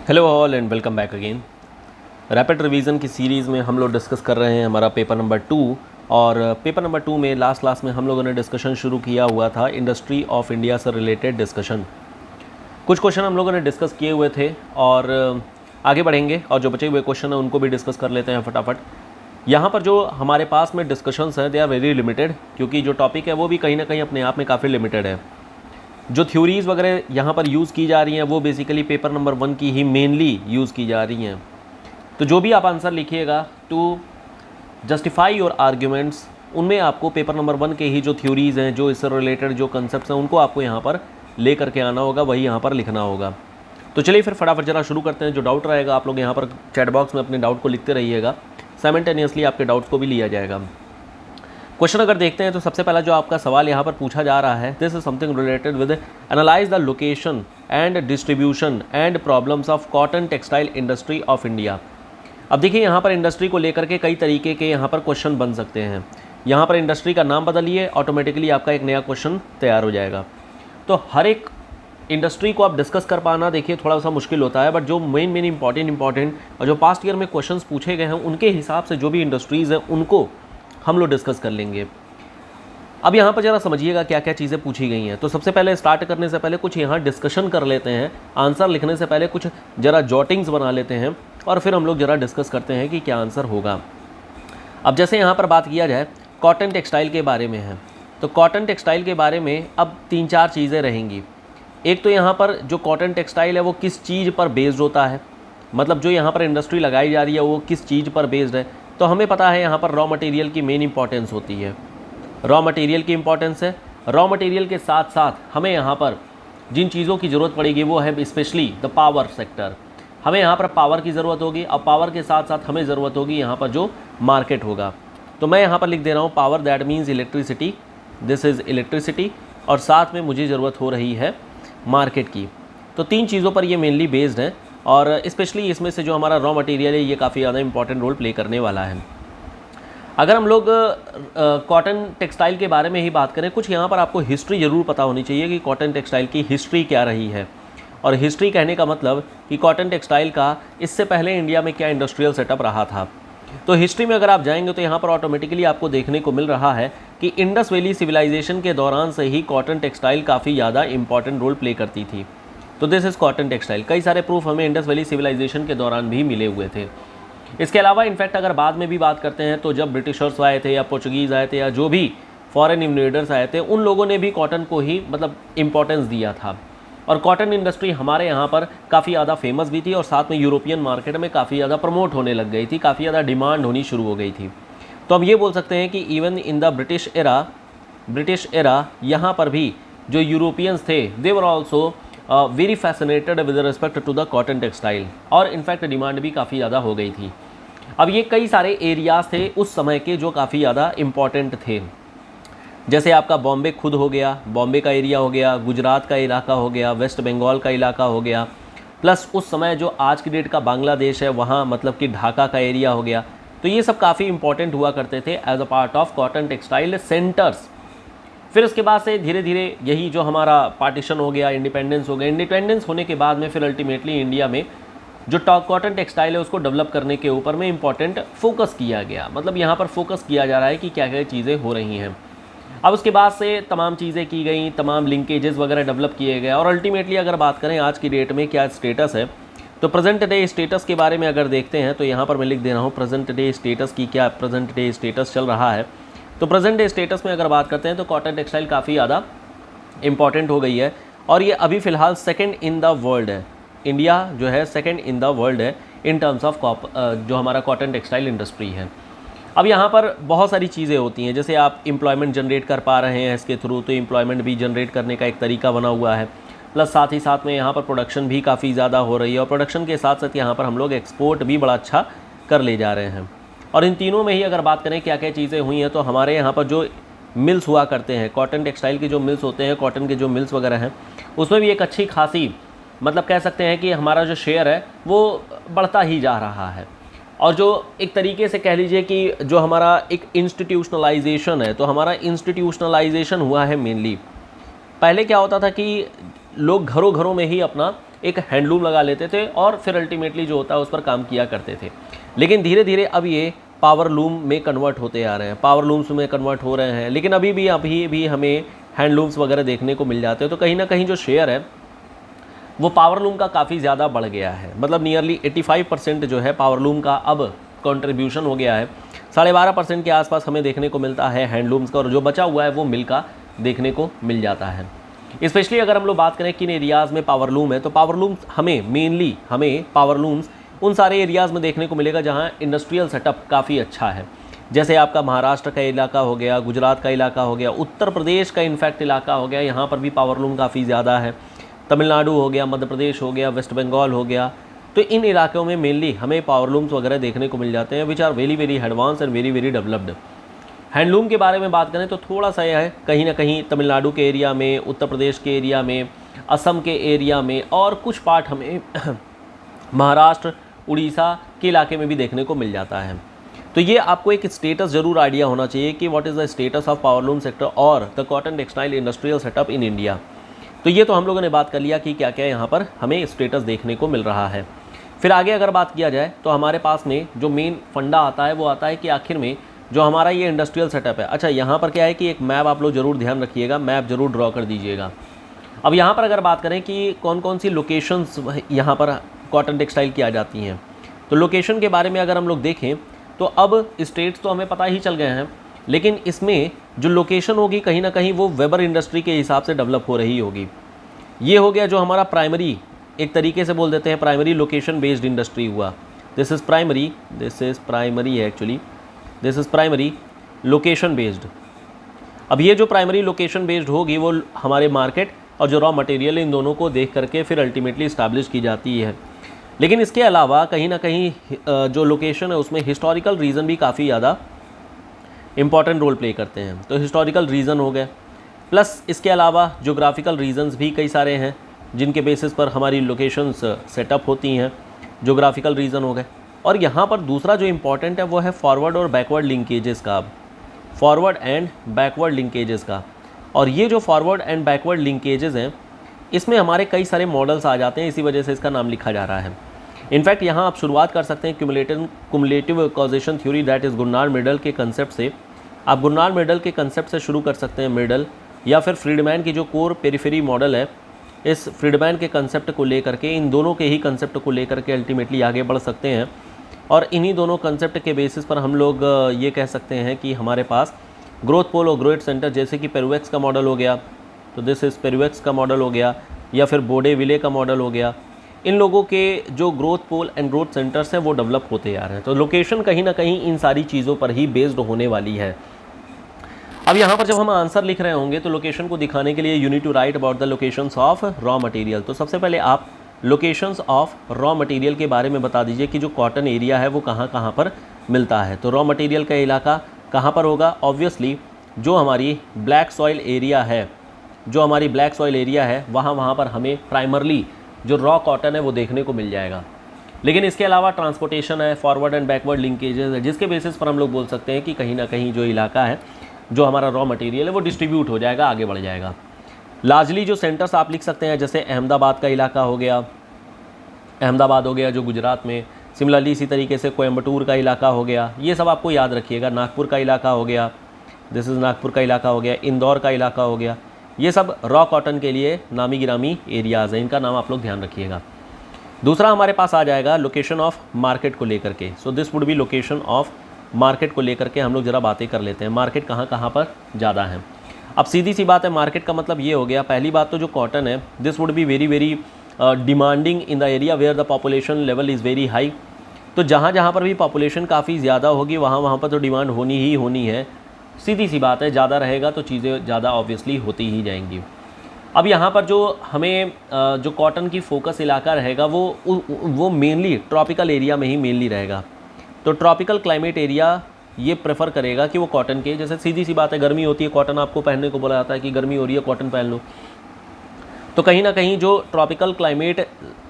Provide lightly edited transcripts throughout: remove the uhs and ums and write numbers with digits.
Hello all and welcome back again. Rapid revision की series में हम लोग डिस्कस कर रहे हैं हमारा पेपर नंबर 2। और पेपर नंबर 2 में लास्ट क्लास में हम लोगों ने डिस्कशन शुरू किया हुआ था इंडस्ट्री ऑफ इंडिया से रिलेटेड डिस्कशन। कुछ क्वेश्चन हम लोगों ने डिस्कस किए हुए थे और आगे बढ़ेंगे और जो बचे हुए क्वेश्चन हैं उनको भी डिस्कस कर लेते हैं फटाफट। यहाँ पर जो हमारे पास में डिस्कशंस हैं दे आर वेरी लिमिटेड, क्योंकि जो टॉपिक है वो भी कहीं ना कहीं अपने आप में काफ़ी लिमिटेड है। जो थ्योरीज़ वगैरह यहाँ पर यूज़ की जा रही हैं वो बेसिकली पेपर नंबर 1 की ही मेनली यूज़ की जा रही हैं। तो जो भी आप आंसर लिखिएगा टू जस्टिफाई योर आर्ग्यूमेंट्स, उनमें आपको पेपर नंबर 1 के ही जो थ्योरीज़ हैं, जो इससे रिलेटेड जो कंसेप्ट हैं, उनको आपको यहाँ पर ले करके आना होगा, वही यहाँ पर लिखना होगा। तो चलिए फिर फटाफट जरा शुरू करते हैं। जो डाउट रहेगा आप लोग यहाँ पर चैट बॉक्स में अपने डाउट को लिखते रहिएगा, साइमल्टेनियसली आपके डाउट्स को भी लिया जाएगा। क्वेश्चन अगर देखते हैं तो सबसे पहला जो आपका सवाल यहाँ पर पूछा जा रहा है, this is something related with analyse the location and distribution and problems of cotton textile industry of India. अब देखिए यहाँ पर इंडस्ट्री को लेकर के कई तरीके के यहाँ पर क्वेश्चन बन सकते हैं। यहाँ पर इंडस्ट्री का नाम बदलिए, ऑटोमेटिकली आपका एक नया क्वेश्चन तैयार हो जाएगा। तो हर एक इंडस्ट्री को आप डिस्कस कर पाना देखिए थोड़ा सा मुश्किल होता है, बट जो मेन इंपॉर्टेंट और जो पास्ट ईयर में क्वेश्चंस पूछे गए हैं उनके हिसाब से जो भी इंडस्ट्रीज़ हैं उनको हम लोग डिस्कस कर लेंगे। अब यहाँ पर ज़रा समझिएगा क्या क्या चीज़ें पूछी गई हैं। तो सबसे पहले स्टार्ट करने से पहले कुछ यहाँ डिस्कशन कर लेते हैं, आंसर लिखने से पहले कुछ ज़रा जॉटिंग्स बना लेते हैं और फिर हम लोग ज़रा डिस्कस करते हैं कि क्या आंसर होगा। अब जैसे यहाँ पर बात किया जाए कॉटन टेक्सटाइल के बारे में है, तो कॉटन टेक्सटाइल के बारे में अब 3-4 चीज़ें रहेंगी। एक तो यहाँ पर जो कॉटन टेक्सटाइल है वो किस चीज़ पर बेस्ड होता है, मतलब जो यहाँ पर इंडस्ट्री लगाई जा रही है वो किस चीज़ पर बेस्ड है। तो हमें पता है यहाँ पर रॉ मटेरियल की मेन इंपॉर्टेंस होती है, रॉ मटेरियल की इंपॉर्टेंस है। रॉ मटेरियल के साथ साथ हमें यहाँ पर जिन चीज़ों की ज़रूरत पड़ेगी वो है स्पेशली द पावर सेक्टर। हमें यहाँ पर पावर की ज़रूरत होगी और पावर के साथ साथ हमें ज़रूरत होगी यहाँ पर जो मार्केट होगा। तो मैं यहाँ पर लिख दे रहा हूँ power, that means electricity, this is electricity, और साथ में मुझे ज़रूरत हो रही है मार्केट की। तो 3 चीज़ों पर ये मेनली बेस्ड है और स्पेशली इसमें से जो हमारा रॉ मटेरियल है ये काफ़ी ज़्यादा इंपॉर्टेंट रोल प्ले करने वाला है। अगर हम लोग कॉटन टेक्सटाइल के बारे में ही बात करें, कुछ यहाँ पर आपको हिस्ट्री ज़रूर पता होनी चाहिए कि कॉटन टेक्सटाइल की हिस्ट्री क्या रही है। और हिस्ट्री कहने का मतलब कि कॉटन टेक्सटाइल का इससे पहले इंडिया में क्या इंडस्ट्रियल सेटअप रहा था। तो हिस्ट्री में अगर आप जाएंगे तो यहाँ पर ऑटोमेटिकली आपको देखने को मिल रहा है कि इंडस वैली सिविलाइजेशन के दौरान से ही कॉटन टेक्सटाइल काफ़ी ज़्यादा इंपॉर्टेंट रोल प्ले करती थी। तो दिस इज़ कॉटन टेक्सटाइल। कई सारे प्रूफ हमें इंडस वैली सिविलाइजेशन के दौरान भी मिले हुए थे। इसके अलावा इनफैक्ट अगर बाद में भी बात करते हैं तो जब ब्रिटिशर्स आए थे या पोर्चुगीज़ आए थे या जो भी फॉरेन इन्वेडर्स आए थे, उन लोगों ने भी कॉटन को ही मतलब इम्पोर्टेंस दिया था। और कॉटन इंडस्ट्री हमारे यहाँ पर काफ़ी ज़्यादा फेमस भी थी और साथ में यूरोपियन मार्केट में काफ़ी ज़्यादा प्रमोट होने लग गई थी, काफ़ी ज़्यादा डिमांड होनी शुरू हो गई थी। तो हम ये बोल सकते हैं कि even in the British era यहाँ पर भी जो यूरोपियंस थे they were also very fascinated with respect to the cotton textile, और इनफैक्ट डिमांड भी काफ़ी ज़्यादा हो गई थी। अब ये कई सारे एरियाज़ थे उस समय के जो काफ़ी ज़्यादा इम्पॉर्टेंट थे, जैसे आपका बॉम्बे खुद हो गया, बॉम्बे का एरिया हो गया, गुजरात का इलाका हो गया, वेस्ट बंगाल का इलाका हो गया, प्लस उस समय जो आज की डेट का बांग्लादेश है वहाँ मतलब कि ढाका का एरिया हो गया। तो ये सब काफ़ी इंपॉर्टेंट हुआ करते थे as a part of cotton textile centres. फिर उसके बाद से धीरे धीरे यही जो हमारा पार्टीशन हो गया, इंडिपेंडेंस हो गया, इंडिपेंडेंस होने के बाद में फिर अल्टीमेटली इंडिया में जो कॉटन टेक्सटाइल है उसको डेवलप करने के ऊपर में इंपॉर्टेंट फोकस किया गया। मतलब यहाँ पर फोकस किया जा रहा है कि क्या क्या चीज़ें हो रही हैं। अब उसके बाद से तमाम चीज़ें की गई, तमाम लिंकेजेस वगैरह डेवलप किए गए और अल्टीमेटली अगर बात करें आज की डेट में क्या स्टेटस है, तो प्रेजेंट डे स्टेटस के बारे में अगर देखते हैं तो यहाँ पर मैं लिख दे रहा हूँ प्रेजेंट डे स्टेटस की, क्या प्रेजेंट डे स्टेटस चल रहा है। तो प्रेजेंट डे स्टेटस में अगर बात करते हैं तो कॉटन टेक्सटाइल काफ़ी ज़्यादा इंपॉर्टेंट हो गई है और ये अभी फ़िलहाल सेकेंड इन द वर्ल्ड है। इंडिया जो है सेकेंड इन द वर्ल्ड है इन टर्म्स ऑफ जो हमारा कॉटन टेक्सटाइल इंडस्ट्री है। अब यहाँ पर बहुत सारी चीज़ें होती हैं, जैसे आप एम्प्लॉयमेंट जनरेट कर पा रहे हैं इसके थ्रू, तो एम्प्लॉयमेंट भी जनरेट करने का एक तरीका बना हुआ है। प्लस साथ ही साथ में यहाँ पर प्रोडक्शन भी काफ़ी ज़्यादा हो रही है और प्रोडक्शन के साथ साथ यहाँ पर हम लोग एक्सपोर्ट भी बड़ा अच्छा कर ले जा रहे हैं। और इन तीनों में ही अगर बात करें क्या क्या चीज़ें हुई हैं, तो हमारे यहाँ पर जो मिल्स हुआ करते हैं, कॉटन टेक्सटाइल के जो मिल्स होते हैं, कॉटन के जो मिल्स वगैरह हैं, उसमें भी एक अच्छी खासी मतलब कह सकते हैं कि हमारा जो शेयर है वो बढ़ता ही जा रहा है। और जो एक तरीके से कह लीजिए कि जो हमारा एक इंस्टीट्यूशनलाइजेशन है, तो हमारा इंस्टीट्यूशनलाइजेशन हुआ है मेनली। पहले क्या होता था कि लोग घरों घरों में ही अपना एक हैंडलूम लगा लेते थे और फिर अल्टीमेटली जो होता है उस पर काम किया करते थे। लेकिन धीरे धीरे अब ये पावर लूम में कन्वर्ट होते आ रहे हैं, पावर लूम्स में कन्वर्ट हो रहे हैं, लेकिन अभी भी हमें हैंडलूम्स वगैरह देखने को मिल जाते हैं। तो कहीं ना कहीं जो शेयर है वो पावर लूम का काफ़ी ज़्यादा बढ़ गया है, मतलब नियरली 85% जो है पावर लूम का अब कंट्रीब्यूशन हो गया है। 12.5% के आसपास हमें देखने को मिलता है हैंडलूम्स का, और जो बचा हुआ है वो मिल का देखने को मिल जाता है। स्पेशली अगर हम लोग बात करें किन एरियाज़ में पावर लूम है, तो पावर लूम्स हमें पावर लूम्स उन सारे एरियाज़ में देखने को मिलेगा जहाँ इंडस्ट्रियल सेटअप काफ़ी अच्छा है। जैसे आपका महाराष्ट्र का इलाका हो गया, गुजरात का इलाका हो गया, उत्तर प्रदेश का इनफैक्ट इलाका हो गया, यहाँ पर भी पावर लूम काफ़ी ज़्यादा है। तमिलनाडु हो गया, मध्य प्रदेश हो गया, वेस्ट बंगाल हो गया, तो इन इलाकों में मेनली हमें पावर लूम्स वगैरह देखने को मिल जाते हैं, which are very very advance and very very developed. Handloom के बारे में बात करें तो थोड़ा सा यह है, कहीं ना कहीं तमिलनाडु के एरिया में, उत्तर प्रदेश के एरिया में, असम के एरिया में, और कुछ पार्ट हमें महाराष्ट्र उड़ीसा के इलाके में भी देखने को मिल जाता है। तो ये आपको एक स्टेटस ज़रूर आइडिया होना चाहिए कि what is the status of power loom sector और the cotton textile industrial setup in India. तो ये तो हम लोगों ने बात कर लिया कि क्या क्या यहाँ पर हमें स्टेटस देखने को मिल रहा है। फिर आगे अगर बात किया जाए तो हमारे पास में जो मेन फंडा आता है वो आता है कि आखिर में जो हमारा ये इंडस्ट्रियल सेटअप है। अच्छा, यहाँ पर क्या है कि एक मैप आप लोग ज़रूर ध्यान रखिएगा, मैप ज़रूर ड्रॉ कर दीजिएगा। अब यहाँ पर अगर बात करें कि कौन कौन सी लोकेशंस यहाँ पर कॉटन टेक्सटाइल की आ जाती हैं, तो लोकेशन के बारे में अगर हम लोग देखें तो अब स्टेट्स तो हमें पता ही चल गए हैं, लेकिन इसमें जो लोकेशन होगी कहीं ना कहीं वो वेबर इंडस्ट्री के हिसाब से डेवलप हो रही होगी। ये हो गया जो हमारा प्राइमरी, एक तरीके से बोल देते हैं प्राइमरी लोकेशन बेस्ड इंडस्ट्री हुआ। दिस इज़ प्राइमरी है actually, this is primary location based. अब ये जो प्राइमरी लोकेशन बेस्ड होगी वो हमारे मार्केट और जो रॉ मटेरियल इन दोनों को देख करके फिर अल्टीमेटली इस्टेब्लिश की जाती है। लेकिन इसके अलावा कहीं ना कहीं जो लोकेशन है उसमें हिस्टोरिकल रीज़न भी काफ़ी ज़्यादा इम्पॉर्टेंट रोल प्ले करते हैं। तो हिस्टोरिकल रीज़न हो गए, प्लस इसके अलावा जोग्राफिकल रीजंस भी कई सारे हैं जिनके बेसिस पर हमारी लोकेशंस सेटअप होती हैं, जोग्राफिकल रीज़न हो गए। और यहाँ पर दूसरा जो इम्पॉर्टेंट है वो है फॉरवर्ड और बैकवर्ड लिंकेजेस का, फॉरवर्ड एंड बैकवर्ड लिंकेजेस का। और ये जो फॉरवर्ड एंड बैकवर्ड लिंकेजेस हैं इसमें हमारे कई सारे मॉडल्स आ जाते हैं, इसी वजह से इसका नाम लिखा जा रहा है। इनफैक्ट यहाँ आप शुरुआत कर सकते हैं cumulative causation theory, that is Gunnar Myrdal के कंसेप्ट से। आप गुरनार मेडल के कंसेप्ट से शुरू कर सकते हैं, मेडल या फिर फ्रीडमैन की जो कोर पेरिफेरी मॉडल है, इस फ्रीडमैन के कंसेप्ट को लेकर के, इन दोनों के ही कंसेप्ट को लेकर के अल्टीमेटली आगे बढ़ सकते हैं। और इन्हीं दोनों कंसेप्ट के बेसिस पर हम लोग ये कह सकते हैं कि हमारे पास ग्रोथ पोल और ग्रोथ सेंटर, जैसे कि पेरुवेक्स का मॉडल हो गया, तो दिस इज़ पेरुवेक्स का मॉडल हो गया, या फिर बोडे विले का मॉडल हो गया, इन लोगों के जो growth pole and growth centres हैं वो डेवलप होते आ रहे हैं। तो लोकेशन कहीं ना कहीं इन सारी चीज़ों पर ही बेस्ड होने वाली है। अब यहाँ पर जब हम आंसर लिख रहे होंगे तो लोकेशन को दिखाने के लिए you need to write about the locations of raw material. तो सबसे पहले आप लोकेशंस ऑफ रॉ मटेरियल के बारे में बता दीजिए कि जो कॉटन एरिया है वो कहाँ कहाँ पर मिलता है। तो रॉ मटेरियल का इलाका कहाँ पर होगा? ऑब्वियसली जो हमारी ब्लैक सॉइल एरिया है, वहाँ पर हमें प्राइमरली जो रॉ कॉटन है वो देखने को मिल जाएगा। लेकिन इसके अलावा ट्रांसपोर्टेशन है, फॉरवर्ड एंड बैकवर्ड लिंकेजेस है, जिसके बेसिस पर हम लोग बोल सकते हैं कि कहीं ना कहीं जो इलाका है, जो हमारा रॉ मटेरियल है वो डिस्ट्रीब्यूट हो जाएगा, आगे बढ़ जाएगा। लार्जली जो सेंटर्स आप लिख सकते हैं, जैसे अहमदाबाद का इलाका हो गया, अहमदाबाद हो गया जो गुजरात में, सिमिलरली इसी तरीके से कोयम्बटूर का इलाका हो गया, ये सब आपको याद रखिएगा। नागपुर का इलाका हो गया, दिस इज़ नागपुर का इलाका हो गया, इंदौर का इलाका हो गया, ये सब रॉ कॉटन के लिए नामी गिरामी एरियाज़ हैं, इनका नाम आप लोग ध्यान रखिएगा। दूसरा हमारे पास आ जाएगा लोकेशन ऑफ मार्केट को लेकर के। So this would B location of market को लेकर के हम लोग ज़रा बातें कर लेते हैं, मार्केट कहाँ कहाँ पर ज़्यादा है। अब सीधी सी बात है, मार्केट का मतलब ये हो गया, पहली बात तो जो कॉटन है this would be very very demanding in the area where the population level is very high. तो जहाँ जहाँ पर भी पॉपुलेशन काफ़ी ज़्यादा होगी वहाँ पर तो डिमांड होनी ही होनी है, सीधी सी बात है, ज़्यादा रहेगा तो चीज़ें ज़्यादा ऑब्वियसली होती ही जाएंगी। अब यहाँ पर जो हमें जो कॉटन की फोकस इलाका रहेगा वो मेनली ट्रॉपिकल एरिया में ही मेनली रहेगा। तो ट्रॉपिकल क्लाइमेट एरिया ये प्रेफर करेगा कि वो कॉटन के, जैसे सीधी सी बात है, गर्मी होती है, कॉटन आपको पहनने को बोला जाता है कि गर्मी हो रही है कॉटन पहन लो। तो कहीं ना कहीं जो ट्रॉपिकल क्लाइमेट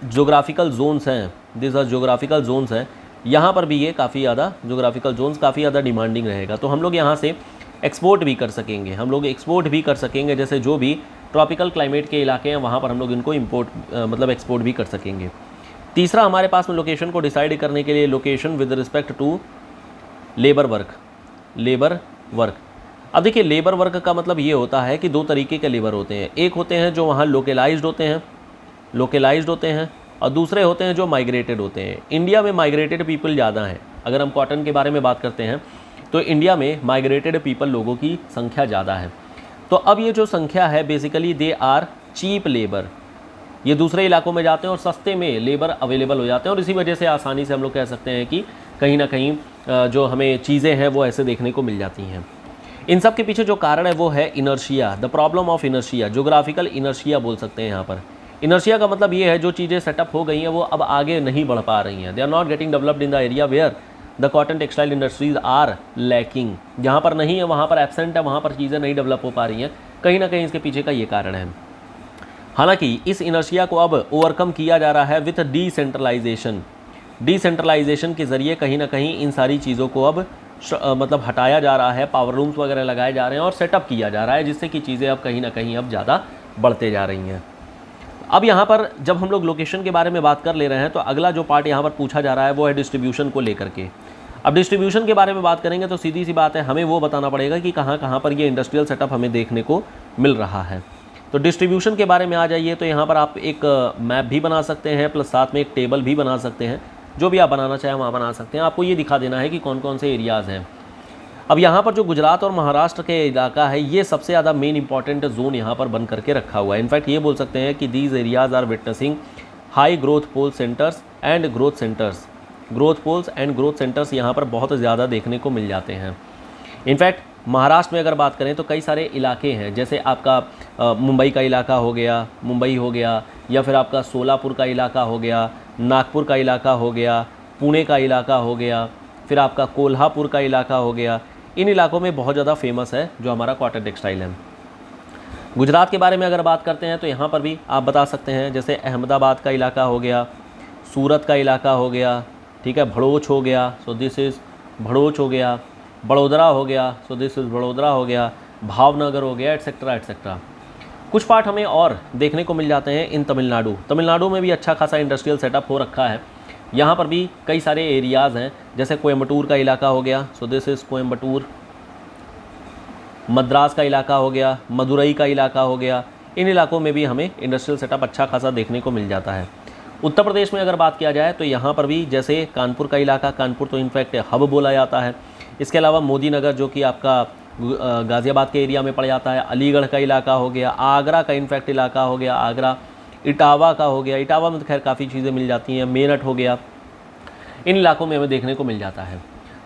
जोग्राफिकल जोन्स हैं, दिस आर जोग्राफिकल जोन्स हैं, यहाँ पर भी ये काफ़ी ज़्यादा जोग्राफिकल जोन्स काफ़ी ज़्यादा डिमांडिंग रहेगा। तो हम लोग यहाँ से एक्सपोर्ट भी कर सकेंगे, जैसे जो भी ट्रॉपिकल क्लाइमेट के इलाके हैं वहाँ पर हम लोग इनको इम्पोर्ट मतलब एक्सपोर्ट भी कर सकेंगे। तीसरा हमारे पास में लोकेशन को डिसाइड करने के लिए location with respect to labour work. अब देखिए लेबर वर्क का मतलब ये होता है कि दो तरीके के लेबर होते हैं, एक होते हैं जो वहाँ लोकलाइज्ड होते हैं और दूसरे होते हैं जो माइग्रेटेड होते हैं। इंडिया में माइग्रेटेड पीपल ज़्यादा हैं। अगर हम कॉटन के बारे में बात करते हैं तो इंडिया में माइग्रेटेड पीपल लोगों की संख्या ज़्यादा है। तो अब ये जो संख्या है basically they are cheap labour, ये दूसरे इलाकों में जाते हैं और सस्ते में लेबर अवेलेबल हो जाते हैं और इसी वजह से आसानी से हम लोग कह सकते हैं कि कहीं ना कहीं जो हमें चीज़ें हैं वो ऐसे देखने को मिल जाती हैं। इन सब के पीछे जो कारण है वो है inertia, the problem of inertia, geographical inertia बोल सकते हैं यहाँ पर। इनर्शिया का मतलब ये है जो चीज़ें सेटअप हो गई हैं वो अब आगे नहीं बढ़ पा रही हैं, they are not getting developed in the area where the cotton textile industries are lacking. जहाँ पर नहीं है वहाँ पर एब्सेंट है, वहाँ पर चीज़ें नहीं डेवलप हो पा रही हैं, कहीं ना कहीं इसके पीछे का ये कारण है। हालांकि इस इनर्शिया को अब ओवरकम किया जा रहा है विथ डिसेंट्रलाइजेशन के ज़रिए कहीं ना कहीं इन सारी चीज़ों को अब मतलब हटाया जा रहा है, पावर लूम्स वगैरह लगाए जा रहे हैं और सेटअप किया जा रहा है, जिससे कि चीज़ें अब कहीं ना कहीं अब ज़्यादा बढ़ते जा रही हैं। अब यहाँ पर जब हम लोग लोकेशन के बारे में बात कर ले रहे हैं तो अगला जो पार्ट यहाँ पर पूछा जा रहा है वो है डिस्ट्रीब्यूशन को लेकर के। अब डिस्ट्रीब्यूशन के बारे में बात करेंगे तो सीधी सी बात है, हमें वो बताना पड़ेगा कि कहाँ कहाँ पर ये इंडस्ट्रियल सेटअप हमें देखने को मिल रहा है। तो डिस्ट्रीब्यूशन के बारे में आ जाइए तो यहाँ पर आप एक मैप भी बना सकते हैं प्लस साथ में एक टेबल भी बना सकते हैं, जो भी आप बनाना चाहें वहाँ बना सकते हैं। आपको ये दिखा देना है कि कौन कौन से एरियाज़ हैं। अब यहाँ पर जो गुजरात और महाराष्ट्र के इलाका है ये सबसे ज़्यादा मेन इंपॉर्टेंट जोन यहाँ पर बन करके रखा हुआ है। इनफैक्ट ये बोल सकते हैं कि these areas are witnessing high growth pole centres and growth centres यहाँ पर बहुत ज़्यादा देखने को मिल जाते हैं। इनफैक्ट महाराष्ट्र में अगर बात करें तो कई सारे इलाके हैं, जैसे आपका मुंबई का इलाका हो गया, या फिर आपका सोलापुर का इलाका हो गया, नागपुर का इलाका हो गया, पुणे का इलाका हो गया, फिर आपका कोल्हापुर का इलाका हो गया। इन इलाकों में बहुत ज़्यादा फेमस है जो हमारा कॉटन टेक्सटाइल है। गुजरात के बारे में अगर बात करते हैं तो यहाँ पर भी आप बता सकते हैं, जैसे अहमदाबाद का इलाका हो गया, सूरत का इलाका हो गया, ठीक है, भड़ोच हो गया, सो दिस इज़ भड़ोच हो गया, बड़ोदरा हो गया, सो दिस इज़ बड़ोदरा हो गया, भावनगर हो गया, एटसेट्रा एटसेट्रा। कुछ पार्ट हमें और देखने को मिल जाते हैं इन तमिलनाडु में भी अच्छा खासा इंडस्ट्रियल सेटअप हो रखा है। यहाँ पर भी कई सारे एरियाज़ हैं, जैसे कोयम्बटूर का इलाका हो गया, so this is Coimbatore, Madras का इलाका हो गया, मदुरई का इलाका हो गया। इन इलाकों में भी हमें इंडस्ट्रियल सेटअप अच्छा खासा देखने को मिल जाता है। उत्तर प्रदेश में अगर बात किया जाए तो यहाँ पर भी जैसे कानपुर का इलाका, कानपुर तो इनफैक्ट हब बोला जाता है। इसके अलावा मोदी नगर जो कि आपका गाज़ियाबाद के एरिया में पड़ जाता है, अलीगढ़ का इलाका हो गया, आगरा का इनफैक्ट इलाका हो गया, आगरा, इटावा का हो गया, इटावा में तो खैर काफ़ी चीज़ें मिल जाती हैं, मेरठ हो गया। इन इलाकों में हमें देखने को मिल जाता है।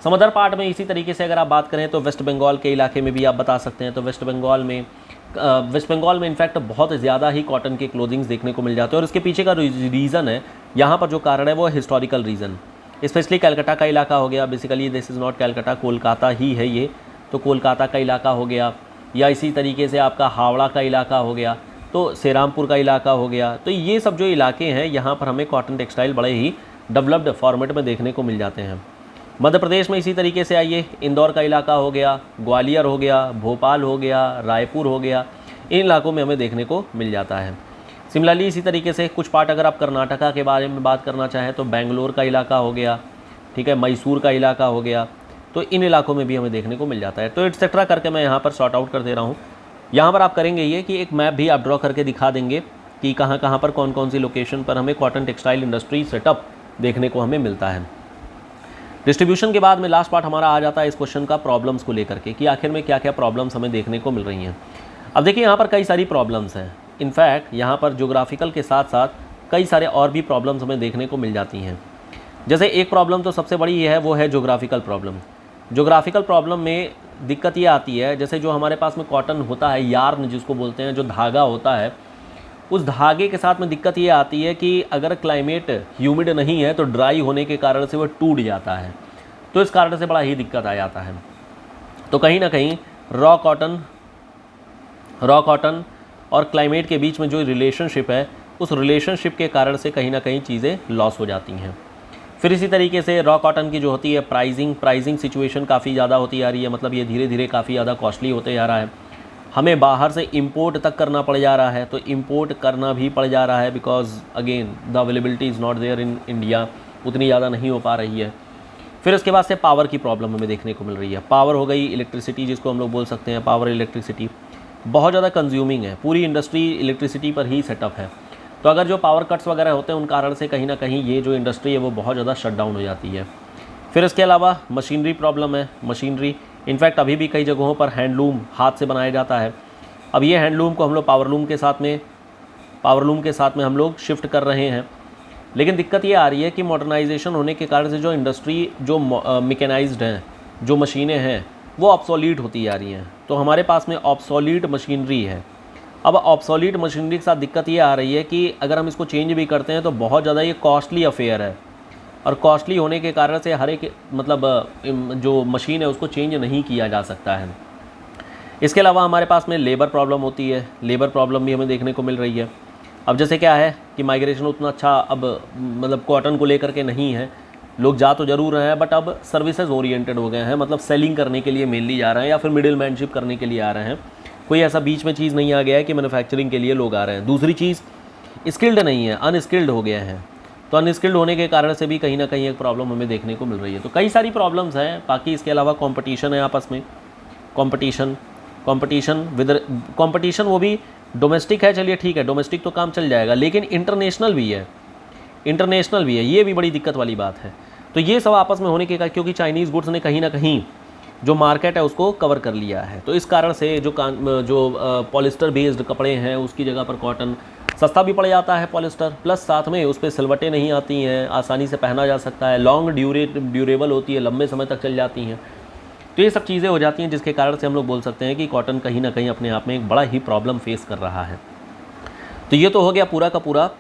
समदर पार्ट में इसी तरीके से अगर आप बात करें तो वेस्ट बंगाल के इलाके में भी आप बता सकते हैं। तो वेस्ट बंगाल में इनफैक्ट बहुत ज़्यादा ही कॉटन के क्लोथिंग्स देखने को मिल जाते हैं और इसके पीछे का रीज़न है, यहाँ पर जो कारण है वो हिस्टोरिकल रीज़न। स्पेशली कलकत्ता का इलाका हो गया, basically this is not Calcutta, Kolkata ही है ये, तो कोलकाता का इलाका हो गया, या इसी तरीके से आपका हावड़ा का इलाका हो गया, तो सेरामपुर का इलाका हो गया। तो ये सब जो इलाके हैं यहाँ पर हमें कॉटन टेक्सटाइल बड़े ही डेवलप्ड फॉर्मेट में देखने को मिल जाते हैं। मध्य प्रदेश में इसी तरीके से आइए, इंदौर का इलाका हो गया, ग्वालियर हो गया, भोपाल हो गया, रायपुर हो गया, इन इलाकों में हमें देखने को मिल जाता है। सिमिलरली इसी तरीके से कुछ पार्ट अगर आप कर्नाटका के बारे में बात करना चाहें तो बेंगलोर का इलाका हो गया, ठीक है, मैसूर का इलाका हो गया, तो इन इलाकों में भी हमें देखने को मिल जाता है। तो एटसेट्रा करके मैं यहाँ पर सॉर्ट आउट कर दे रहा हूँ। यहाँ पर आप करेंगे ये कि एक मैप भी आप ड्रॉ करके दिखा देंगे कि कहाँ कहाँ पर कौन कौन सी लोकेशन पर हमें कॉटन टेक्सटाइल इंडस्ट्री सेटअप देखने को हमें मिलता है। डिस्ट्रीब्यूशन के बाद में लास्ट पार्ट हमारा आ जाता है इस क्वेश्चन का प्रॉब्लम्स को लेकर के, कि आखिर में क्या क्या प्रॉब्लम्स हमें देखने को मिल रही हैं। अब देखिए यहाँ पर कई सारी प्रॉब्लम्स हैं। इनफैक्ट यहाँ पर ज्योग्राफिकल के साथ साथ कई सारे और भी प्रॉब्लम्स हमें देखने को मिल जाती हैं। जैसे एक प्रॉब्लम तो सबसे बड़ी ये है, वो है ज्योग्राफिकल प्रॉब्लम। ज्योग्राफिकल प्रॉब्लम में दिक्कत ये आती है, जैसे जो हमारे पास में कॉटन होता है, यार्न जिसको बोलते हैं, जो धागा होता है, उस धागे के साथ में दिक्कत ये आती है कि अगर क्लाइमेट ह्यूमिड नहीं है तो ड्राई होने के कारण से वो टूट जाता है, तो इस कारण से बड़ा ही दिक्कत आ जाता है। तो कहीं ना कहीं रॉ कॉटन और क्लाइमेट के बीच में जो रिलेशनशिप है, उस रिलेशनशिप के कारण से कहीं ना कहीं चीज़ें लॉस हो जाती हैं। फिर इसी तरीके से रॉ कॉटन की जो होती है प्राइसिंग सिचुएशन काफ़ी ज़्यादा होती जा रही है, मतलब ये धीरे धीरे काफ़ी ज़्यादा कॉस्टली होते जा रहा है। हमें बाहर से इंपोर्ट तक करना पड़ जा रहा है, तो इंपोर्ट करना भी पड़ जा रहा है because again the availability is not there in India, उतनी ज़्यादा नहीं हो पा रही है। फिर उसके बाद से पावर की प्रॉब्लम हमें देखने को मिल रही है। पावर हो गई इलेक्ट्रिसिटी, जिसको हम लोग बोल सकते हैं पावर इलेक्ट्रिसिटी, बहुत ज़्यादा कंज्यूमिंग है, पूरी इंडस्ट्री इलेक्ट्रिसिटी पर ही सेटअप है। तो अगर जो पावर कट्स वगैरह होते हैं उन कारण से कहीं ना कहीं ये जो इंडस्ट्री है वो बहुत ज़्यादा शट डाउन हो जाती है। फिर इसके अलावा मशीनरी प्रॉब्लम है, मशीनरी इनफैक्ट अभी भी कई जगहों पर हैंडलूम हाथ से बनाया जाता है। अब ये हैंडलूम को हम लोग पावरलूम के साथ में हम लोग शिफ्ट कर रहे हैं, लेकिन दिक्कत ये आ रही है कि मॉडर्नाइजेशन होने के कारण से जो इंडस्ट्री जो मैकेनाइज्ड हैं, जो मशीनें हैं वो ऑब्सोलीट होती जा रही हैं। तो हमारे पास में ऑब्सोलीट मशीनरी है। अब ऑब्सोलीट मशीनरी के साथ दिक्कत ये आ रही है कि अगर हम इसको चेंज भी करते हैं तो बहुत ज़्यादा ये कॉस्टली अफेयर है, और कॉस्टली होने के कारण से हर एक जो मशीन है उसको चेंज नहीं किया जा सकता है। इसके अलावा हमारे पास में लेबर प्रॉब्लम होती है, लेबर प्रॉब्लम भी हमें देखने को मिल रही है। अब जैसे क्या है कि माइग्रेशन उतना अच्छा अब कॉटन को लेकर के नहीं है, लोग जा तो ज़रूर रहे हैं बट अब सर्विसेज ओरिएंटेड हो गए हैं, मतलब सेलिंग करने के लिए मेनली जा रहे हैं या फिर मिडिल मैनशिप करने के लिए आ रहे हैं। कोई ऐसा बीच में चीज़ नहीं आ गया है कि मैन्युफैक्चरिंग के लिए लोग आ रहे हैं। दूसरी चीज़ स्किल्ड नहीं है, अनस्किल्ड हो गए हैं। तो अनस्किल्ड होने के कारण से भी कहीं ना कहीं एक प्रॉब्लम हमें देखने को मिल रही है। तो कई सारी प्रॉब्लम्स हैं। बाकी इसके अलावा कंपटीशन है आपस में, कंपटीशन वो भी डोमेस्टिक है, चलिए ठीक है, डोमेस्टिक तो काम चल जाएगा, लेकिन इंटरनेशनल भी है, ये भी बड़ी दिक्कत वाली बात है। तो ये सब आपस में होने के कारण, क्योंकि चाइनीज़ गुड्स ने कहीं ना कहीं जो मार्केट है उसको कवर कर लिया है, तो इस कारण से जो पॉलिस्टर बेस्ड कपड़े हैं उसकी जगह पर कॉटन सस्ता भी पड़ जाता है पॉलिस्टर, प्लस साथ में उस पर सिलवटें नहीं आती हैं, आसानी से पहना जा सकता है, लॉन्ग ड्यूरेबल होती है, लंबे समय तक चल जाती हैं। तो ये सब चीज़ें हो जाती हैं जिसके कारण से हम लोग बोल सकते हैं कि कॉटन कहीं ना कहीं अपने आप में एक बड़ा ही प्रॉब्लम फेस कर रहा है। तो ये तो हो गया पूरा का पूरा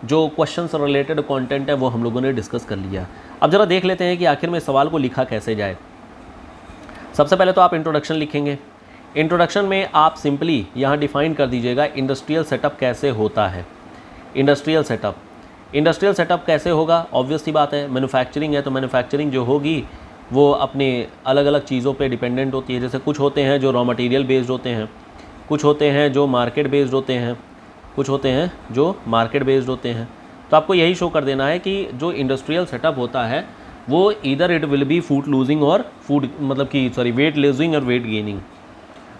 जो क्वेश्चन से रिलेटेड कंटेंट है वो हम लोगों ने डिस्कस कर लिया। अब ज़रा देख लेते हैं कि आखिर में सवाल को लिखा कैसे जाए। सबसे पहले तो आप इंट्रोडक्शन लिखेंगे। इंट्रोडक्शन में आप सिंपली यहाँ डिफ़ाइन कर दीजिएगा इंडस्ट्रियल सेटअप कैसे होता है। इंडस्ट्रियल सेटअप कैसे होगा, ऑब्वियस सी बात है, मैन्युफैक्चरिंग है तो मैन्युफैक्चरिंग जो होगी वो अपने अलग अलग चीज़ों पे डिपेंडेंट होती है। जैसे कुछ होते हैं जो रॉ मटेरियल बेस्ड होते हैं, कुछ होते हैं जो मार्केट बेस्ड होते हैं, तो आपको यही शो कर देना है कि जो इंडस्ट्रियल सेटअप होता है वो either it will be food losing और वेट लूजिंग और वेट गेनिंग।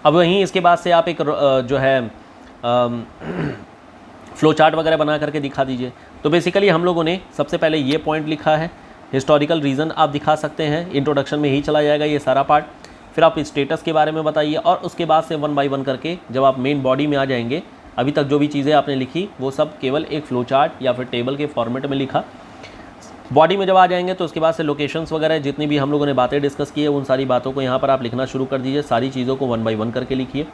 अब वहीं इसके बाद से आप एक जो है फ्लो चार्ट वगैरह बना करके दिखा दीजिए। तो बेसिकली हम लोगों ने सबसे पहले ये पॉइंट लिखा है, हिस्टोरिकल रीज़न आप दिखा सकते हैं, इंट्रोडक्शन में ही चला जाएगा ये सारा पार्ट। फिर आप स्टेटस के बारे में बताइए और उसके बाद से 1 बाय 1 करके जब आप मेन बॉडी में आ जाएंगे, अभी तक जो भी चीज़ें आपने लिखी वो सब केवल एक फ्लो चार्ट या फिर टेबल के फॉर्मेट में लिखा। बॉडी में जब आ जाएंगे तो उसके बाद से लोकेशंस वगैरह जितनी भी हम लोगों ने बातें डिस्कस की है उन सारी बातों को यहाँ पर आप लिखना शुरू कर दीजिए। सारी चीज़ों को 1 बाय 1 करके लिखिए।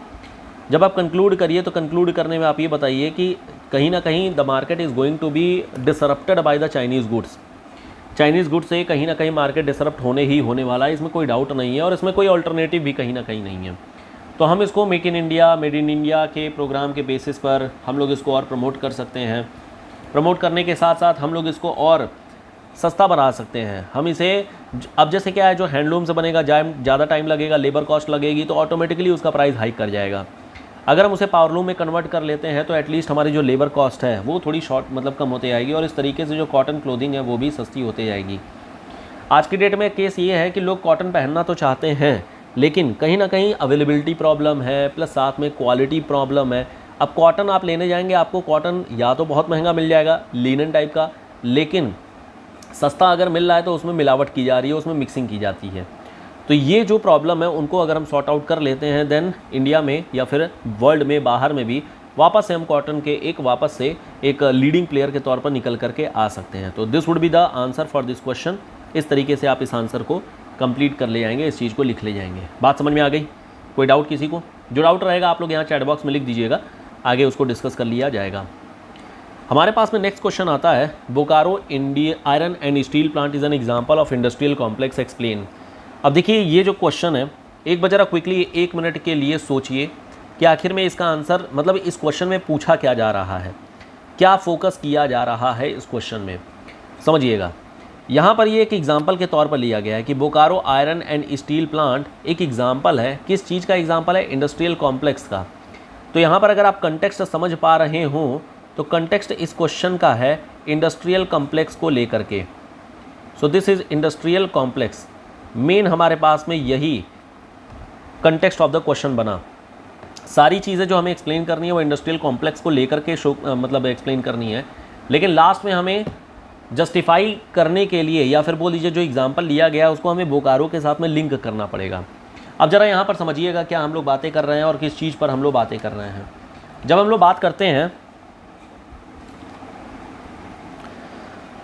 जब आप कंक्लूड करिए तो कंक्लूड करने में आप ये बताइए कि कहीं ना कहीं the market is going to be disrupted by the Chinese goods से कहीं ना कहीं मार्केट डिसरप्ट होने वाला है, इसमें कोई डाउट नहीं है और इसमें कोई अल्टरनेटिव भी कहीं ना कहीं नहीं है। तो हम इसको मेड इन इंडिया के प्रोग्राम के बेसिस पर हम लोग इसको और प्रमोट कर सकते हैं। प्रमोट करने के साथ साथ हम लोग इसको और सस्ता बना सकते हैं। हम इसे अब जैसे क्या है, जो हैंडलूम से बनेगा ज़्यादा टाइम लगेगा, लेबर कॉस्ट लगेगी, तो ऑटोमेटिकली उसका प्राइस हाइक कर जाएगा। अगर हम उसे पावरलूम में कन्वर्ट कर लेते हैं तो एटलीस्ट हमारी जो लेबर कॉस्ट है वो थोड़ी कम होते जाएगी और इस तरीके से जो कॉटन क्लोथिंग है वो भी सस्ती होते जाएगी। आज की डेट में केस ये है कि लोग कॉटन पहनना तो चाहते हैं, लेकिन कहीं ना कहीं अवेलेबिलिटी प्रॉब्लम है, प्लस साथ में क्वालिटी प्रॉब्लम है। अब कॉटन आप लेने जाएंगे, आपको कॉटन या तो बहुत महंगा मिल जाएगा लिनन टाइप का, लेकिन सस्ता अगर मिल रहा है तो उसमें मिलावट की जा रही है, उसमें मिक्सिंग की जाती है। तो ये जो प्रॉब्लम है उनको अगर हम सॉर्ट आउट कर लेते हैं, देन इंडिया में या फिर वर्ल्ड में बाहर में भी वापस से हम कॉटन के एक लीडिंग प्लेयर के तौर पर निकल करके आ सकते हैं। तो this would be the answer for this question. इस तरीके से आप इस आंसर को कंप्लीट कर ले जाएंगे, इस चीज़ को लिख ले जाएंगे। बात समझ में आ गई? कोई डाउट किसी को? जो डाउट रहेगा आप लोग यहाँ चैट बॉक्स में लिख दीजिएगा, आगे उसको डिस्कस कर लिया जाएगा। हमारे पास में नेक्स्ट क्वेश्चन आता है, Bokaro India iron and steel plant is an example of industrial complex, explain. अब देखिए ये जो क्वेश्चन है, एक बार जरा क्विकली 1 मिनट के लिए सोचिए कि आखिर में इसका आंसर, मतलब इस क्वेश्चन में पूछा क्या जा रहा है, क्या फोकस किया जा रहा है इस क्वेश्चन में। समझिएगा, यहाँ पर ये एक एग्जाम्पल के तौर पर लिया गया है कि Bokaro iron and steel plant एक एग्जाम्पल है। किस चीज़ का एग्जाम्पल है? इंडस्ट्रियल कॉम्प्लेक्स का। तो यहाँ पर अगर आप कंटेक्स्ट समझ पा रहे हों तो कंटेक्स्ट इस क्वेश्चन का है इंडस्ट्रियल कॉम्प्लेक्स को लेकर के। So this is industrial complex. Main हमारे पास में यही कंटेक्स्ट ऑफ द क्वेश्चन बना। सारी चीज़ें जो हमें एक्सप्लेन करनी है वो इंडस्ट्रियल कॉम्प्लेक्स को लेकर के मतलब एक्सप्लेन करनी है, लेकिन लास्ट में हमें जस्टिफाई करने के लिए या फिर बोल दीजिए जो एग्जाम्पल लिया गया है उसको हमें बोकारो के साथ में लिंक करना पड़ेगा। अब ज़रा यहाँ पर समझिएगा क्या हम लोग बातें कर रहे हैं और किस चीज़ पर हम लोग बातें कर रहे हैं। जब हम लोग बात करते हैं,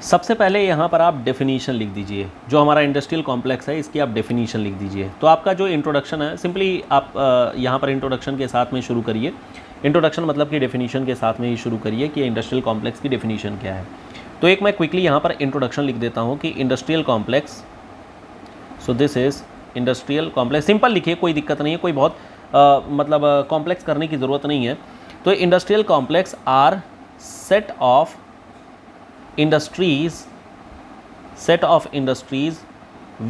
सबसे पहले यहाँ पर आप डेफिनीशन लिख दीजिए। जो हमारा इंडस्ट्रियल कॉम्प्लेक्स है इसकी आप डेफिनीशन लिख दीजिए। तो आपका जो इंट्रोडक्शन है सिंपली आप यहाँ पर इंट्रोडक्शन के साथ में शुरू करिए। इंट्रोडक्शन मतलब कि डेफिनीशन के साथ में ही शुरू करिए कि इंडस्ट्रियल कॉम्प्लेक्स की डेफिनीशन क्या है। तो एक मैं क्विकली यहाँ पर इंट्रोडक्शन लिख देता हूँ कि industrial complex, so this is industrial complex. Simple लिखिए, कोई दिक्कत नहीं है, कोई बहुत मतलब कॉम्प्लेक्स करने की ज़रूरत नहीं है। तो industrial complex are set of industries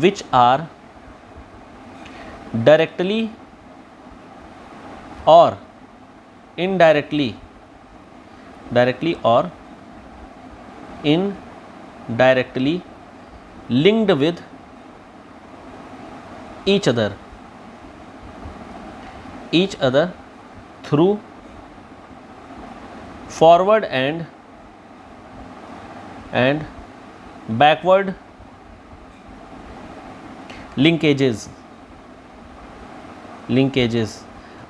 which are directly or indirectly linked with each other through forward and backward linkages।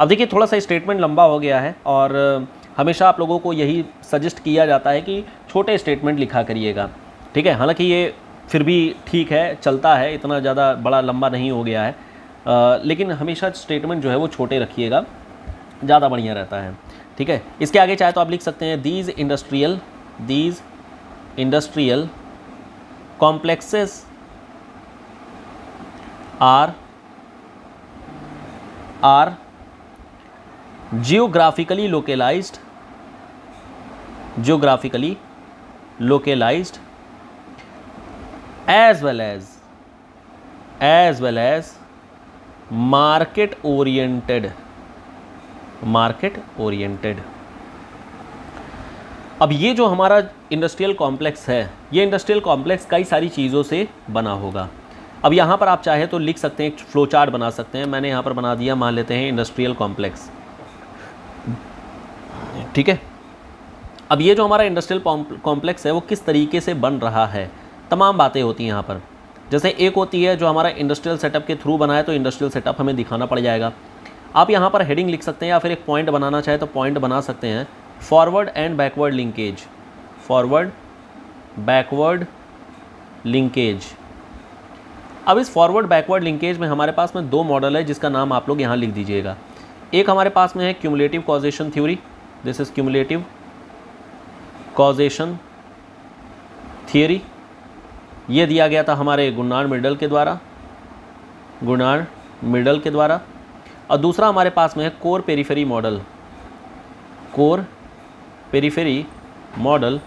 अब देखिए थोड़ा सा स्टेटमेंट लंबा हो गया है और हमेशा आप लोगों को यही सजेस्ट किया जाता है कि छोटे स्टेटमेंट लिखा करिएगा, ठीक है। हालांकि ये फिर भी ठीक है, चलता है, इतना ज़्यादा बड़ा लंबा नहीं हो गया है, लेकिन हमेशा स्टेटमेंट जो है वो छोटे रखिएगा, ज़्यादा बढ़िया रहता है, ठीक है। इसके आगे चाहे तो आप लिख सकते हैं these industrial complexes are geographically localized as well as market oriented। अब ये जो हमारा इंडस्ट्रियल कॉम्प्लेक्स है, ये इंडस्ट्रियल कॉम्प्लेक्स कई सारी चीज़ों से बना होगा। अब यहाँ पर आप चाहे तो लिख सकते हैं, एक फ्लो चार्ट बना सकते हैं। मैंने यहाँ पर बना दिया, मान लेते हैं इंडस्ट्रियल कॉम्प्लेक्स, ठीक है। अब ये जो हमारा इंडस्ट्रियल कॉम्प्लेक्स है वो किस तरीके से बन रहा है, तमाम बातें होती हैं यहाँ पर। जैसे एक होती है जो हमारा इंडस्ट्रियल सेटअप के थ्रू बना है, तो इंडस्ट्रियल सेटअप हमें दिखाना पड़ जाएगा। आप यहाँ पर हेडिंग लिख सकते हैं या फिर एक पॉइंट बनाना चाहे तो पॉइंट बना सकते हैं। Forward and backward linkage. अब इस फॉरवर्ड बैकवर्ड लिंकेज में हमारे पास में दो मॉडल है जिसका नाम आप लोग यहाँ लिख दीजिएगा। एक हमारे पास में है cumulative causation theory, this is cumulative causation theory. ये दिया गया था हमारे गुरनार्ड मिडल के द्वारा। और दूसरा हमारे पास में है कोर पेरिफेरी मॉडल।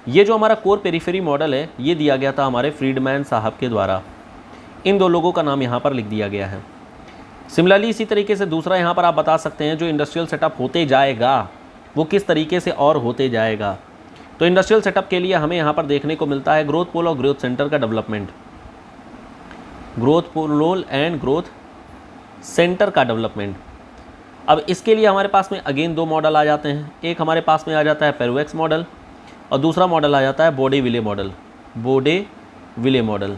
ये जो हमारा कोर पेरिफेरी मॉडल है ये दिया गया था हमारे फ्रीडमैन साहब के द्वारा। इन दो लोगों का नाम यहाँ पर लिख दिया गया है। सिमिलरली इसी तरीके से दूसरा यहाँ पर आप बता सकते हैं जो इंडस्ट्रियल सेटअप होते जाएगा वो किस तरीके से और होते जाएगा। तो इंडस्ट्रियल सेटअप के लिए हमें यहाँ पर देखने को मिलता है ग्रोथ पोल और ग्रोथ सेंटर का development, growth pole and growth centre का डेवलपमेंट। अब इसके लिए हमारे पास में अगेन दो मॉडल आ जाते हैं। एक हमारे पास में आ जाता है पेरुएक्स मॉडल और दूसरा मॉडल आ जाता है बोडे-विले मॉडल।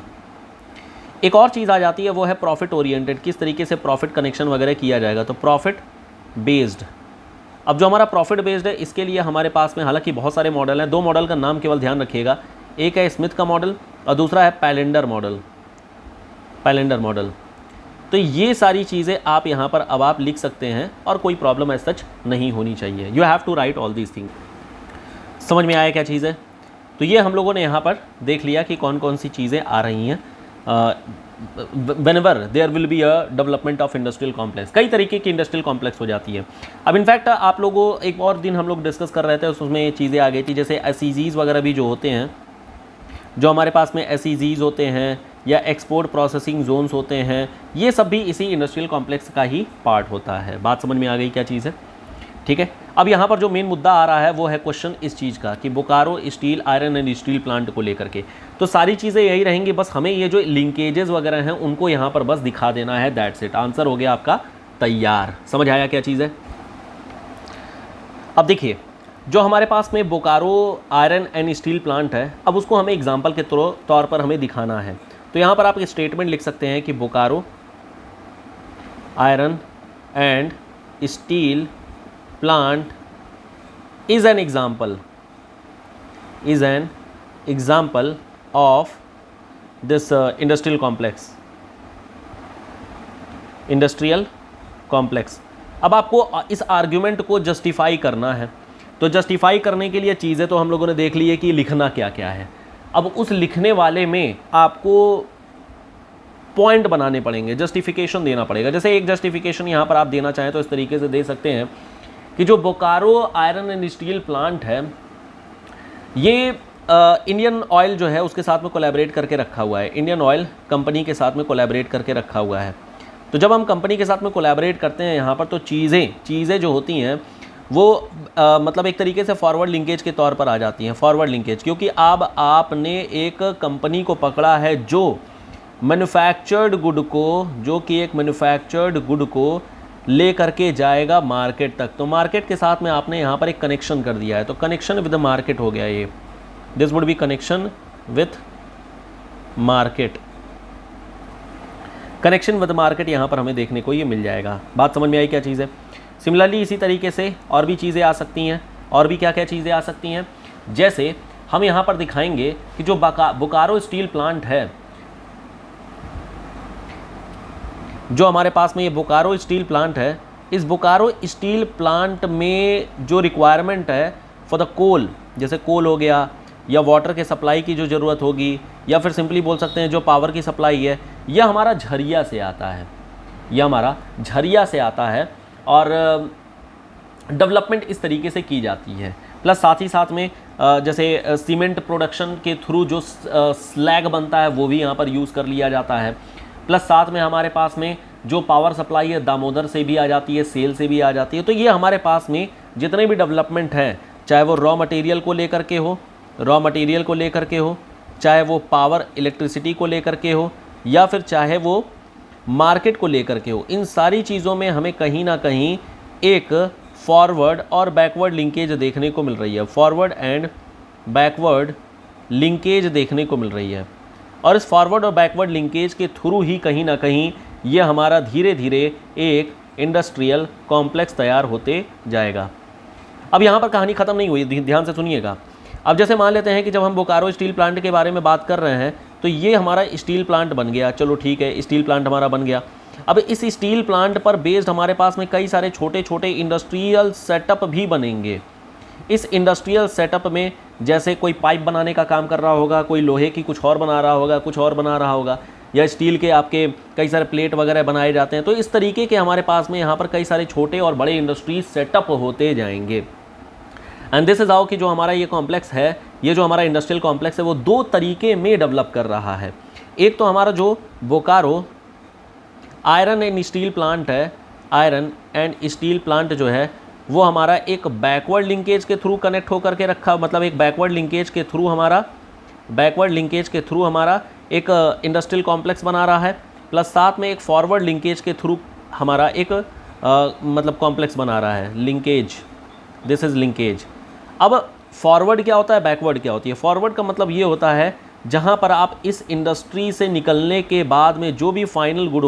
एक और चीज़ आ जाती है वो है प्रॉफिट ओरिएंटेड, किस तरीके से प्रॉफिट कनेक्शन वगैरह किया जाएगा, तो प्रॉफिट बेस्ड। अब जो हमारा प्रॉफिट बेस्ड है इसके लिए हमारे पास में हालांकि बहुत सारे मॉडल हैं, दो मॉडल का नाम केवल ध्यान रखिएगा, एक है स्मिथ का मॉडल और दूसरा है पैलेंडर मॉडल। तो ये सारी चीज़ें आप यहाँ पर अब आप लिख सकते हैं और कोई प्रॉब्लम एज सच नहीं होनी चाहिए। You have to write all these thing. समझ में आया क्या चीज़ है? तो ये हम लोगों ने यहाँ पर देख लिया कि कौन कौन सी चीज़ें आ रही हैं whenever there will be a development of industrial complex। कई तरीके की इंडस्ट्रियल कॉम्प्लेक्स हो जाती है। अब इनफैक्ट आप लोगों एक और दिन हम लोग डिस्कस कर रहे थे उसमें ये चीज़ें आ गई थी, जैसे एसईजीज वगैरह भी जो होते हैं जो हमारे पास में SEZs होते हैं या एक्सपोर्ट प्रोसेसिंग जोन्स होते हैं, ये सब भी इसी इंडस्ट्रियल कॉम्प्लेक्स का ही पार्ट होता है। बात समझ में आ गई क्या चीज़ है? ठीक है। अब यहाँ पर जो मेन मुद्दा आ रहा है वो है क्वेश्चन इस चीज़ का कि Bokaro steel iron and steel plant को लेकर के। तो सारी चीज़ें यही रहेंगी, बस हमें ये जो लिंकेजेस वगैरह हैं उनको यहाँ पर बस दिखा देना है, दैट्स इट। आंसर हो गया आपका तैयार। समझ आया क्या चीज़ है? अब देखिए, जो हमारे पास में Bokaro iron and steel plant है, अब उसको हमें एग्जाम्पल के तौर पर हमें दिखाना है। तो यहाँ पर आप एक स्टेटमेंट लिख सकते हैं कि Bokaro iron and steel plant is an example of this industrial complex। अब आपको इस आर्ग्यूमेंट को जस्टिफाई करना है। तो जस्टिफाई करने के लिए चीज़ें तो हम लोगों ने देख ली है कि लिखना क्या क्या है। अब उस लिखने वाले में आपको पॉइंट बनाने पड़ेंगे, जस्टिफिकेशन देना पड़ेगा। जैसे एक जस्टिफिकेशन यहाँ पर आप देना चाहें तो इस तरीके से दे सकते हैं कि जो Bokaro iron and steel plant है, ये इंडियन ऑयल जो है उसके साथ में कोलैबोरेट करके रखा हुआ है, इंडियन ऑयल कंपनी के साथ में कोलैबोरेट करके रखा हुआ है। तो जब हम कंपनी के साथ में कोलैबोरेट करते हैं यहाँ पर, तो चीज़ें जो होती हैं वो मतलब एक तरीके से फॉरवर्ड लिंकेज के तौर पर आ जाती हैं। फॉरवर्ड लिंकेज क्योंकि अब आपने एक कंपनी को पकड़ा है जो मैन्युफैक्चर्ड गुड को ले करके जाएगा मार्केट तक। तो मार्केट के साथ में आपने यहाँ पर एक कनेक्शन कर दिया है, तो कनेक्शन विद मार्केट हो गया ये। This would B connection with market. Connection with market यहाँ पर हमें देखने को ये मिल जाएगा। बात समझ में आई क्या चीज़ है? सिमिलरली इसी तरीके से और भी चीज़ें आ सकती हैं। और भी क्या क्या चीज़ें आ सकती हैं? जैसे हम यहाँ पर दिखाएंगे कि जो बोकारो स्टील प्लांट है, जो हमारे पास में ये बोकारो स्टील प्लांट है, इस बोकारो स्टील प्लांट में जो रिक्वायरमेंट है फॉर द कोल, जैसे कोल हो गया या वाटर के सप्लाई की जो ज़रूरत होगी, या फिर सिंपली बोल सकते हैं जो पावर की सप्लाई है, यह हमारा झरिया से आता है। और डेवलपमेंट इस तरीके से की जाती है। प्लस साथ ही साथ में जैसे सीमेंट प्रोडक्शन के थ्रू जो स्लैग बनता है वो भी यहाँ पर यूज़ कर लिया जाता है। प्लस साथ में हमारे पास में जो पावर सप्लाई है दामोदर से भी आ जाती है, सेल से भी आ जाती है। तो ये हमारे पास में जितने भी डेवलपमेंट हैं, चाहे वो रॉ मटेरियल को लेकर के हो, चाहे वो पावर इलेक्ट्रिसिटी को लेकर के हो, या फिर चाहे वो मार्केट को लेकर के हो, इन सारी चीज़ों में हमें कहीं ना कहीं एक फॉरवर्ड और बैकवर्ड लिंकेज देखने को मिल रही है। फॉरवर्ड एंड बैकवर्ड लिंकेज देखने को मिल रही है। और इस फॉरवर्ड और बैकवर्ड लिंकेज के थ्रू ही कहीं ना कहीं ये हमारा धीरे धीरे एक इंडस्ट्रियल कॉम्प्लेक्स तैयार होते जाएगा। अब यहाँ पर कहानी ख़त्म नहीं हुई, ध्यान से सुनिएगा। अब जैसे मान लेते हैं कि जब हम बोकारो स्टील प्लांट के बारे में बात कर रहे हैं, तो ये हमारा स्टील प्लांट बन गया। चलो ठीक है, स्टील प्लांट हमारा बन गया। अब इस स्टील प्लांट पर बेस्ड हमारे पास में कई सारे छोटे छोटे इंडस्ट्रियल सेटअप भी बनेंगे। इस इंडस्ट्रियल सेटअप में जैसे कोई पाइप बनाने का काम कर रहा होगा, कोई लोहे की कुछ और बना रहा होगा, या स्टील के आपके कई सारे प्लेट वगैरह बनाए जाते हैं। तो इस तरीके के हमारे पास में यहाँ पर कई सारे छोटे और बड़े इंडस्ट्रीज सेटअप होते जाएंगे। एंड दिस इज हाउ कि जो हमारा ये कॉम्प्लेक्स है, ये जो हमारा इंडस्ट्रियल कॉम्प्लेक्स है, वो दो तरीके में डेवलप कर रहा है। एक तो हमारा जो Bokaro iron and steel plant है, आयरन एंड स्टील प्लांट जो है वो हमारा एक बैकवर्ड लिंकेज के थ्रू कनेक्ट होकर के रखा, मतलब एक बैकवर्ड लिंकेज के थ्रू हमारा एक इंडस्ट्रियल कॉम्प्लेक्स बना रहा है। प्लस साथ में एक फॉरवर्ड लिंकेज के थ्रू हमारा एक मतलब कॉम्प्लेक्स बना रहा है, लिंकेज। This is linkage. अब फॉरवर्ड क्या होता है, बैकवर्ड क्या होती है? फॉरवर्ड का मतलब ये होता है जहाँ पर आप इस इंडस्ट्री से निकलने के बाद में जो भी फाइनल गुड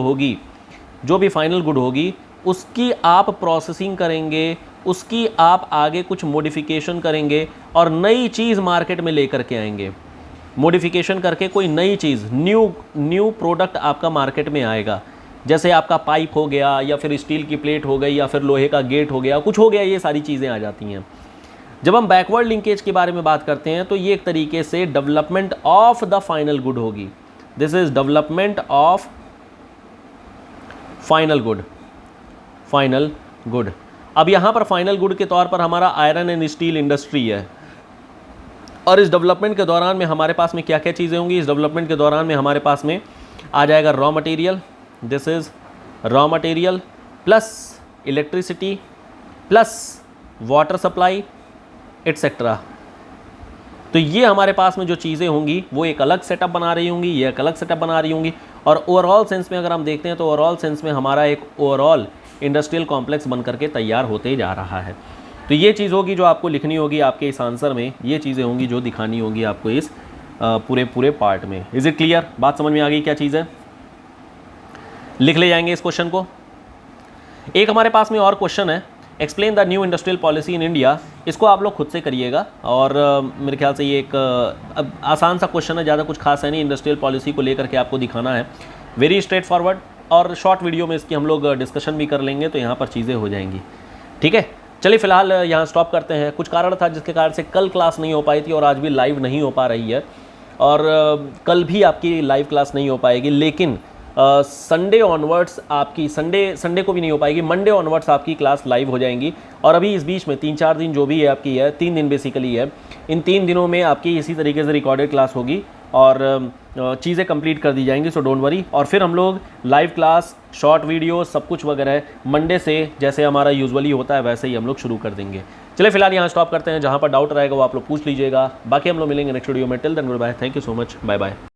होगी उसकी आप प्रोसेसिंग करेंगे, उसकी आप आगे कुछ मॉडिफिकेशन करेंगे और नई चीज़ मार्केट में लेकर के आएंगे। मॉडिफिकेशन करके कोई नई चीज़, न्यू प्रोडक्ट आपका मार्केट में आएगा। जैसे आपका पाइप हो गया, या फिर स्टील की प्लेट हो गई, या फिर लोहे का गेट हो गया, कुछ हो गया, ये सारी चीज़ें आ जाती हैं। जब हम बैकवर्ड लिंकेज के बारे में बात करते हैं तो ये एक तरीके से development of the final good होगी। This is development of final good. अब यहाँ पर फाइनल गुड के तौर पर हमारा आयरन एंड स्टील इंडस्ट्री है। और इस डेवलपमेंट के दौरान में हमारे पास में क्या क्या चीज़ें होंगी? इस डेवलपमेंट के दौरान में हमारे पास में आ जाएगा raw material, this is raw material plus electricity plus water supply etcetera. तो ये हमारे पास में जो चीज़ें होंगी वो एक अलग सेटअप बना रही होंगी, ये एक अलग सेटअप बना रही होंगी। और ओवरऑल सेंस में अगर हम देखते हैं तो ओवरऑल सेंस में हमारा एक ओवरऑल इंडस्ट्रियल कॉम्प्लेक्स बन करके तैयार होते जा रहा है। तो ये चीज़ होगी जो आपको लिखनी होगी आपके इस आंसर में, ये चीज़ें होंगी जो दिखानी होगी आपको इस पूरे पार्ट में। Is it clear? बात समझ में आ गई क्या चीज़ है? लिख ले जाएंगे इस क्वेश्चन को। एक हमारे पास में और क्वेश्चन है, explain the new industrial policy in India. इसको आप लोग खुद से करिएगा और मेरे ख्याल से ये एक आसान सा क्वेश्चन है, ज़्यादा कुछ खास है नहीं। इंडस्ट्रियल पॉलिसी को लेकर के आपको दिखाना है, वेरी स्ट्रेट फॉरवर्ड, और शॉर्ट वीडियो में इसकी हम लोग डिस्कशन भी कर लेंगे तो यहाँ पर चीज़ें हो जाएंगी। ठीक है, चलिए फिलहाल यहाँ स्टॉप करते हैं। कुछ कारण था जिसके कारण से कल क्लास नहीं हो पाई थी और आज भी लाइव नहीं हो पा रही है, और कल भी आपकी लाइव क्लास नहीं हो पाएगी, लेकिन संडे ऑनवर्ड्स आपकी संडे को भी नहीं हो पाएगी, मंडे ऑनवर्ड्स आपकी क्लास लाइव हो जाएंगी। और अभी इस बीच में 3-4 दिन जो भी है आपकी है, 3 दिन बेसिकली है, इन 3 दिनों में आपकी इसी तरीके से रिकॉर्डेड क्लास होगी और चीज़ें कंप्लीट कर दी जाएंगी, सो डोंट वरी। और फिर हम लोग लाइव क्लास, शॉर्ट वीडियो, सब कुछ वगैरह मंडे से जैसे हमारा यूजुअली होता है वैसे ही हम लोग शुरू कर देंगे। चलिए फिलहाल यहाँ स्टॉप करते हैं, जहाँ पर डाउट रहेगा वो आप लोग पूछ लीजिएगा। बाकी हम लोग मिलेंगे नेक्स्ट वीडियो में। Till then good bye, thank you so much, bye bye.